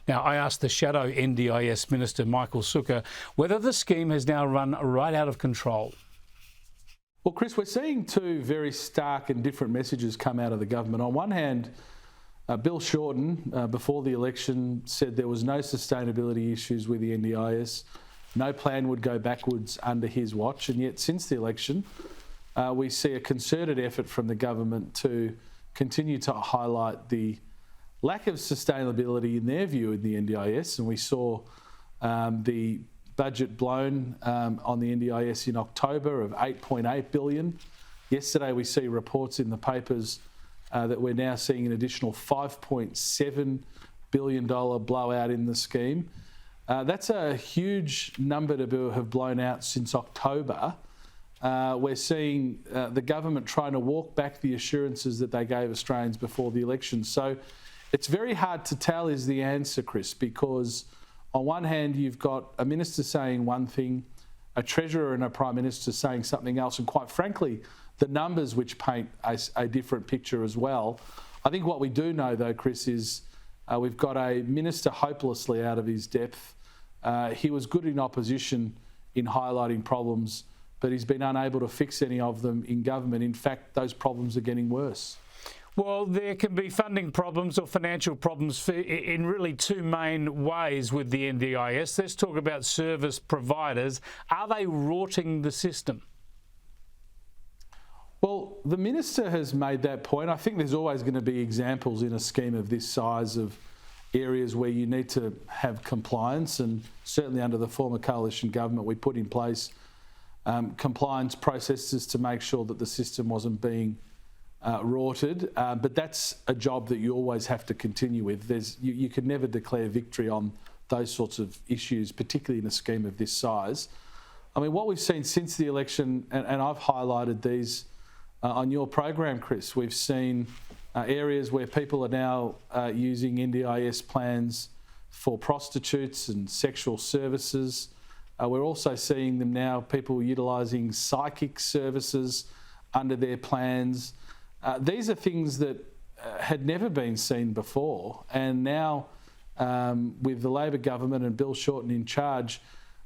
Now, I asked the shadow NDIS Minister, Michael Sukkar, whether the scheme has now run right out of control. Well, Chris, we're seeing two very stark and different messages come out of the government. On one hand, Bill Shorten, before the election, said there was no sustainability issues with the NDIS. No plan would go backwards under his watch. And yet, since the election, we see a concerted effort from the government to continue to highlight the lack of sustainability in their view in the NDIS. And we saw the budget blown on the NDIS in October of $8.8 billion. Yesterday, we see reports in the papers that we're now seeing an additional $5.7 billion blowout in the scheme. That's a huge number to have blown out since October. We're seeing the government trying to walk back the assurances that they gave Australians before the election. So it's very hard to tell is the answer, Chris, because on one hand, you've got a minister saying one thing, a treasurer and a prime minister saying something else, and quite frankly, the numbers which paint a different picture as well. I think what we do know, though, Chris, is we've got a minister hopelessly out of his depth. He was good in opposition in highlighting problems, but he's been unable to fix any of them in government. In fact, those problems are getting worse. Well, there can be funding problems or financial problems in really two main ways with the NDIS. Let's talk about service providers. Are they rorting the system? Well, the minister has made that point. I think there's always going to be examples in a scheme of this size of areas where you need to have compliance, and certainly under the former coalition government we put in place compliance processes to make sure that the system wasn't being rorted, but that's a job that you always have to continue with. You can never declare victory on those sorts of issues, particularly in a scheme of this size. I mean, what we've seen since the election, and I've highlighted these on your program, Chris, we've seen areas where people are now using NDIS plans for prostitutes and sexual services. We're also seeing them now, people utilising psychic services under their plans. These are things that had never been seen before, and now with the Labor government and Bill Shorten in charge,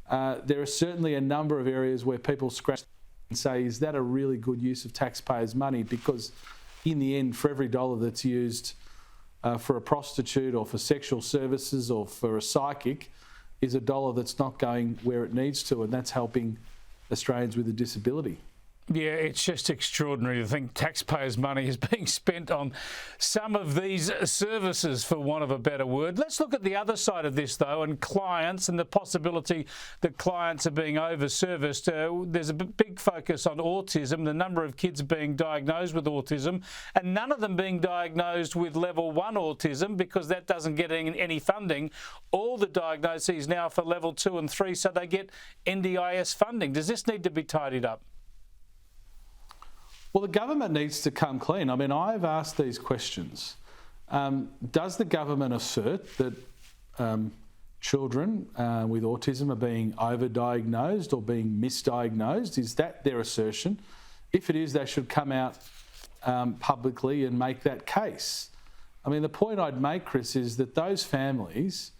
there are certainly a number of areas where people scratch and say, is that a really good use of taxpayers' money? Because in the end, for every dollar that's used for a prostitute or for sexual services or for a psychic is a dollar that's not going where it needs to, and that's helping Australians with a disability. Yeah, it's just extraordinary to think taxpayers' money is being spent on some of these services, for want of a better word. Let's look at the other side of this, though, and clients and the possibility that clients are being over-serviced. There's a big focus on autism, the number of kids being diagnosed with autism, and none of them being diagnosed with level 1 autism because that doesn't get any funding. All the diagnoses now for level 2 and 3, so they get NDIS funding. Does this need to be tidied up? Well, the government needs to come clean. I mean, I've asked these questions. Does the government assert that children with autism are being overdiagnosed or being misdiagnosed? Is that their assertion? If it is, they should come out publicly and make that case. I mean, the point I'd make, Chris, is that those families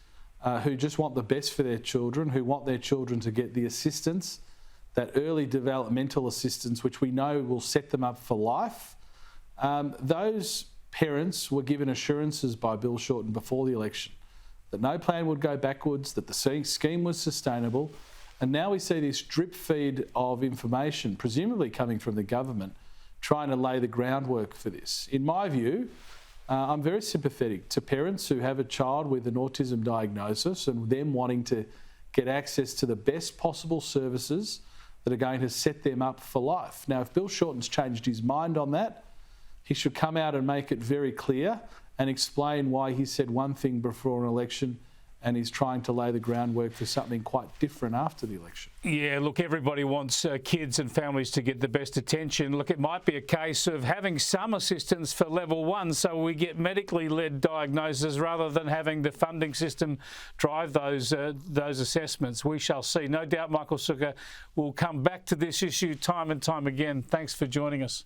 who just want the best for their children, who want their children to get the assistance, that early developmental assistance, which we know will set them up for life. Those parents were given assurances by Bill Shorten before the election that no plan would go backwards, that the scheme was sustainable, and now we see this drip feed of information, presumably coming from the government, trying to lay the groundwork for this. In my view, I'm very sympathetic to parents who have a child with an autism diagnosis and them wanting to get access to the best possible services that are going to set them up for life. Now, if Bill Shorten's changed his mind on that, he should come out and make it very clear and explain why he said one thing before an election and he's trying to lay the groundwork for something quite different after the election. Yeah, look, everybody wants kids and families to get the best attention. Look, it might be a case of having some assistance for level 1 so we get medically led diagnoses rather than having the funding system drive those assessments. We shall see. No doubt Michael Sukkar will come back to this issue time and time again. Thanks for joining us.